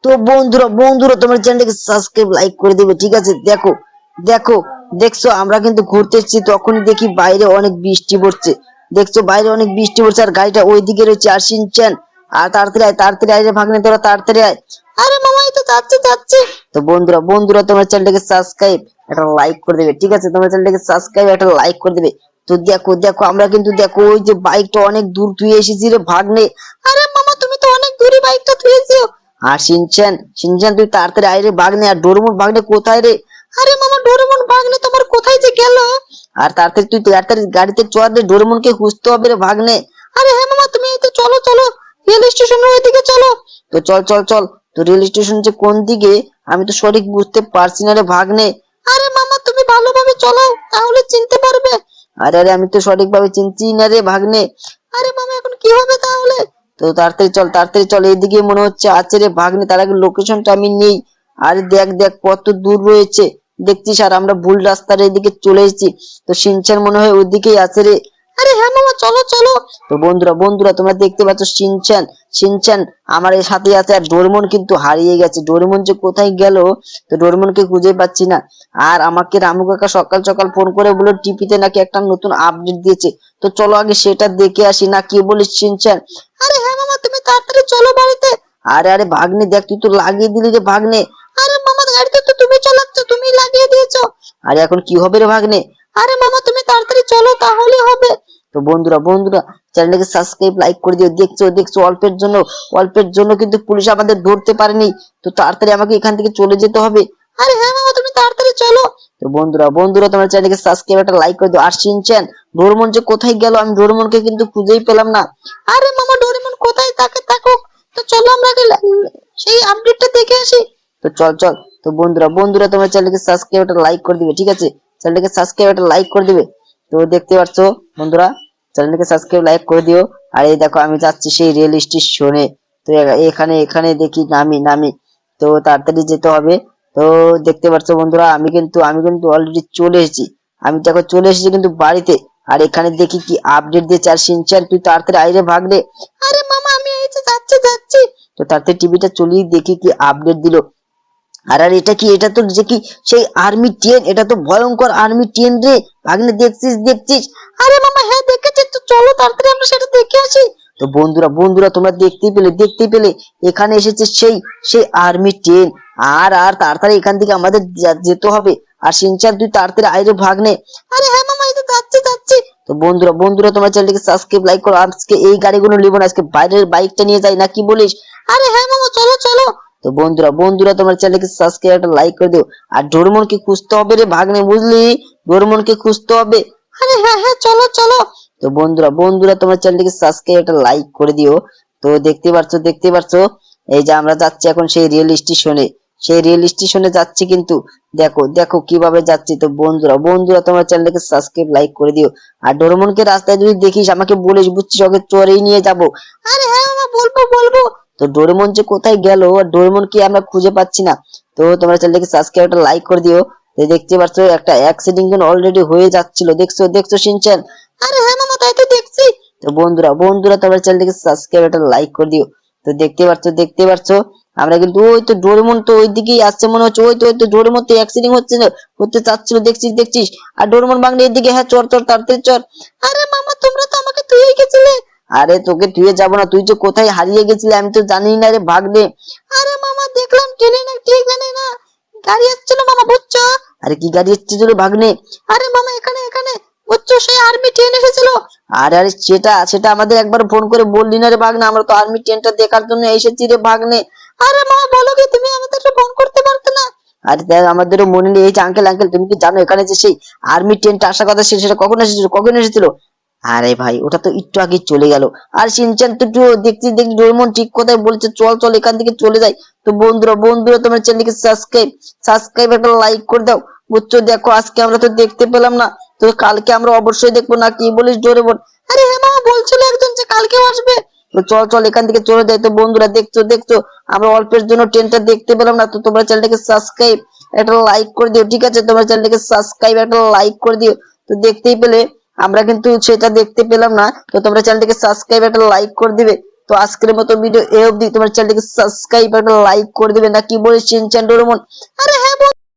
তো বন্ধুরা বন্ধুরা তোমার চ্যানেলটাকে সাবস্ক্রাইব লাইক করে দিবে, ঠিক আছে? দেখো দেখো দেখছো আমরা কিন্তু ঘুরতে এসেছি, তখনই দেখি বাইরে অনেক বৃষ্টি পড়ছে। দেখছো বাইরে অনেক বৃষ্টি পড়ছে আর গাড়িটা ওইদিকে রয়েছে। আর শিনচ্যান আর তাড়াতাড়ি আয় রে ভাগ্নে, তোরা তাড়াতাড়ি আয়। আরে মামা এই তো যাচ্ছে যাচ্ছে। তো বন্ধুরা বন্ধুরা তোমার চ্যানেলটাকে সাবস্ক্রাইব একটা লাইক করে দেবে, ঠিক আছে? তোমার চ্যানেলটাকে সাবস্ক্রাইব একটা লাইক করে দেবে। তো দেখো দেখো আমরা কিন্তু দেখো ওই যে বাইকটা অনেক দূর ধুয়ে এসেছি রে ভাগ্নে। আরে মামা তুমি তো অনেক দূরে বাইকটা ধুয়েছো। আর শিনচ্যান শিনচ্যান তুই তাড়াতাড়ি আয় রে ভাগ্নে। আর ডোরেমন ভাগ্নে কোথায় রে? আরে মামা ডোরেমন ভাগ্নে তোমার কোথায় যে গেল? আর তাড়াতাড়ি তুই তাড়াতাড়ি গাড়িতে চল রে, ডোরেমনকে খুঁজতে হবে রে ভাগ্নে। আরে হ্যাঁ মামা তুমি এই তো চলো চলো রেল স্টেশনের ওইদিকে চলো। তো চল চল চল। তো রেল স্টেশন যে কোন দিকে আমি তো সঠিক বুঝতে পারছি না রে ভাগ্নে। আরে মামা তুমি ভালোভাবে চলো তাহলে চিনতে পারবে। আরে আরে আমি তো সঠিকভাবে চিনছি না রে ভাগ্নে। আরে মামা এখন কি হবে তাহলে? তো তাড়াতাড়ি চল এইদিকে মনে হচ্ছে আছে রে ভাগ্নে। তার আগে লোকেশনটা আমি নেই। আরে দেখ দেখ কত দূর রয়েছে দেখছিস, আর আমরা ভুল রাস্তার এদিকে চলে এসেছি। তো শিনচ্যান মনে হয় ওইদিকেই আছে রে। আরে হ্যাঁ মামা চলো চলো। তো বন্ধুরা বন্ধুরা তোমরা দেখতে পাচ্ছ শিনচ্যান শিনচ্যান আমার এর সাথে আছে। আর ডোরেমন কিন্তু হারিয়ে গেছে। ডোরেমন যে কোথায় গেল, তো ডোরেমনকে খুঁজে পাচ্ছি না। আর আমাকে রামু কাকা সকাল সকাল ফোন করে বলল টিপিতে নাকি একটা নতুন আপডেট দিয়েছে। তো চলো আগে সেটা দেখে আসি, না কি বলিস শিনচ্যান? আরে হ্যাঁ মামা তুমি তাড়াতাড়ি চলো বাড়িতে। আরে আরে ভাগ্নে দেখ তুই তো লাগিয়ে দিলি রে ভাগ্নে। আরে মামা গাড়িটা তো তুমি চালাচ্ছ, তুমি লাগিয়ে দিয়েছো। আরে এখন কি হবে রে ভাগ্নে? আরে মামা তুমি তাড়াতাড়ি চলো তাহলে হবে। তো বন্ধুরা বন্ধুরা চ্যানেলটাকে সাবস্ক্রাইব লাইক করে দিও। দেখছো দেখছো অল্পের জন্য কিন্তু পুলিশ আমাদের ধরতে পারেনি। তো তাড়াতাড়ি আমাকে এখান থেকে চলে যেতে হবে। আরে হ্যাঁ মামা তুমি তাড়াতাড়ি চলো। তো বন্ধুরা বন্ধুরা তোমার চ্যানেলকে সাবস্ক্রাইব একটা লাইক করে দিও। আর শিনচ্যান ডোরেমন যে কোথায় গেল, আমি ডোরেমনকে কিন্তু খুঁজেই পেলাম না। আরে মামা ডোরেমন কোথায় থাকে থাকুক, তো চলো আমরা আগে সেই আপডেটটা দেখে আসি। তো চল চল। তো বন্ধুরা বন্ধুরা তোমার চ্যানেলকে সাবস্ক্রাইব একটা লাইক করে দিবে, ঠিক আছে? চ্যানেলটাকে সাবস্ক্রাইব একটা লাইক করে দিবে। তো দেখতে পাচ্ছ বন্ধুরা চ্যানেলটাকে সাবস্ক্রাইব লাইক করে দিও। আর এই দেখো আমি যাচ্ছি সেই রেল স্টেশনে। তো এখানে এখানে দেখি নামি নামি। তো তাড়াতাড়ি যেতে হবে। তো দেখতে পাচ্ছ বন্ধুরা আমি কিন্তু অলরেডি চলে এসেছি। আমি দেখো চলে এসেছি কিন্তু বাড়িতে। আর এখানে দেখি কি আপডেট দিয়েছে। আর শিনচ্যান তুই তাড়াতাড়ি আইরে ভাগলে। আরে মামা আমি এই যে যাচ্ছি যাচ্ছি। তো তাড়াতাড়ি টিভিটা চলিয়ে দেখি কি আপডেট দিল। আর আর এটা কি? এটা তো যে কি সেই আর্মি ট্রেন, এটা তো ভয়ঙ্কর আর্মি ট্রেন রে ভাগ্নে। দেখছিস দেখছিস? আরে মামা হ্যাঁ দেখেছি, তো চলো তাড়াতাড়ি আমরা সেটা দেখে আসি। তো বন্ধুরা বন্ধুরা তোমরা দেখতেই পেলে এখানে এসেছে সেই সেই আর্মি ট্রেন। আর আর তাড়াতাড়ি এখান থেকে আমাদের যেতে হবে। আর শিনচ্যান তুই তাড়াতাড়ি আইরে ভাগ্নে। আরে হ্যাঁ মামা এই তো যাচ্ছি যাচ্ছি। তো বন্ধুরা বন্ধুরা তোমার চ্যানেলটাকে সাবস্ক্রাইব লাইক করো। আজকে এই গাড়িগুলো নিব না, আজকে বাইরের বাইকটা নিয়ে যাই, না কি বলিস? আরে হ্যাঁ মামা চলো চলো। তো বন্ধুরা বন্ধুরা তোমার চ্যানেলকে সাবস্ক্রাইব একটা লাইক করে দিও। আর ডোরেমনকে খুঁজতে হবে রে ভাগ্নে, বুঝলি? ডোরেমনকে খুঁজতে হবে। আরে হ্যাঁ হ্যাঁ চলো চলো। তো বন্ধুরা বন্ধুরা তোমার চ্যানেলটিকে সাবস্ক্রাইব একটা লাইক করে দিও। তো দেখতে পাচ্ছ এই যে আমরা যাচ্ছি এখন সেই রেল স্টেশনে। সেই রেল স্টেশনে যাচ্ছি কিন্তু দেখো দেখো কিভাবে যাচ্ছি। তো বন্ধুরা বন্ধুরা তোমার চ্যানেলটাকে সাবস্ক্রাইব লাইক করে দিও। আর ডোরেমনকে রাস্তায় যদি দেখিস আমাকে বলিস, বুঝছিস? ওকে চড়েই নিয়ে যাবো। আরে হ্যাঁ মামা বলবো বলবো। তো ডোরেমন যে কোথায় গেল, আর ডোরেমন কি আমরা খুঁজে পাচ্ছি না। তো তোমরা চ্যানেলটাকে সাবস্ক্রাইব একটা লাইক করে দিও। তো দেখতে পাচ্ছ একটা অ্যাক্সিডেন্ট কিন্তু অলরেডি হয়ে যাচ্ছিল। দেখছো দেখছো শিনচ্যান? আরে হ্যাঁ মামা তাই তো দেখছি। তো বন্ধুরা বন্ধুরা তোমরা চ্যানেলটাকে সাবস্ক্রাইব একটা লাইক করে দিও। তো দেখতে পাচ্ছ আমরা কিন্তু ওই তো ডোরেমন তো ওই দিকেই আসছে মনে হচ্ছে। ওই তো ডোরেমন তো অ্যাক্সিডেন্ট হচ্ছে না, হতে চাচ্ছিল। দেখছিস? আর ডোরেমন বাংলা এদিকে। হ্যাঁ চল চল তাড়াতাড়ি চল। আরে মামা তোমরা তো আমাকে তুইই গেছিলে। আরে তোকে ধুয়ে যাবো না, তুই যে কোথায় হারিয়ে গেছিলি আমি তো জানি না রে ভাগ্নে। আরে মামা দেখলাম ট্রেনে না ঠিক জানি না গাড়ি আসছিল মামা, বুঝছো? আরে কি গাড়ি এসেছিল ভাগ্নে? আরে মামা এখানে এখানে বুঝছো সেই আর্মি ট্রেন এসেছিল। আরে আরে সেটা আমাদের একবার ফোন করে বললি না রে ভাগ্নে? আমরা তো আর্মি ট্রেনটা দেখার জন্য এসেছি রে ভাগ্নে। আরে মামা বলো কি তুমি আমাদের ফোন করতে পারতে না? আরে দেখ আমাদেরও মনে নেই। এই যে আঙ্কেল তুমি কি জানো এখানে যে সেই আর্মি ট্রেনটা আসার কথা ছিল, সেটা কখন এসেছিল? আরে ভাই ওটা তো একটু আগে চলে গেল। আর শিনচ্যান তো একটু দেখছি ডোরেমন ঠিক কথাই বলছে, চল চল এখান থেকে চলে যাই। তো বন্ধুরা তোমার চ্যানেলকে সাবস্ক্রাইব একটা লাইক করে দাও, বুঝছো? দেখো আজকে আমরা তো দেখতে পেলাম না, তো কালকে আমরা অবশ্যই দেখবো, না কি বলিস ডোরেমন? আরে হ্যাঁ মামা বলছিল একজন যে কালকেও আসবে। তো চল চল এখান থেকে চলে যাই। তো বন্ধুরা দেখছো আমরা অল্পের জন্য ট্রেনটা দেখতে পেলাম না। তো তোমরা চ্যানেলটাকে সাবস্ক্রাইব একটা লাইক করে দিও, ঠিক আছে? তোমরা চ্যানেলটাকে সাবস্ক্রাইব একটা লাইক করে দিও। তো দেখতেই পেলে আমরা কিন্তু সেটা দেখতে পেলাম না। তো তোমরা চ্যানেলটিকে সাবস্ক্রাইব একটা লাইক করে দিবে। তো আজকের মতো ভিডিও এই অবধি। তোমার চ্যানেলটিকে সাবস্ক্রাইব আর লাইক করে দেবে, নাকি বলে শিনচ্যান ডোরেমন? আরে হ্যাঁ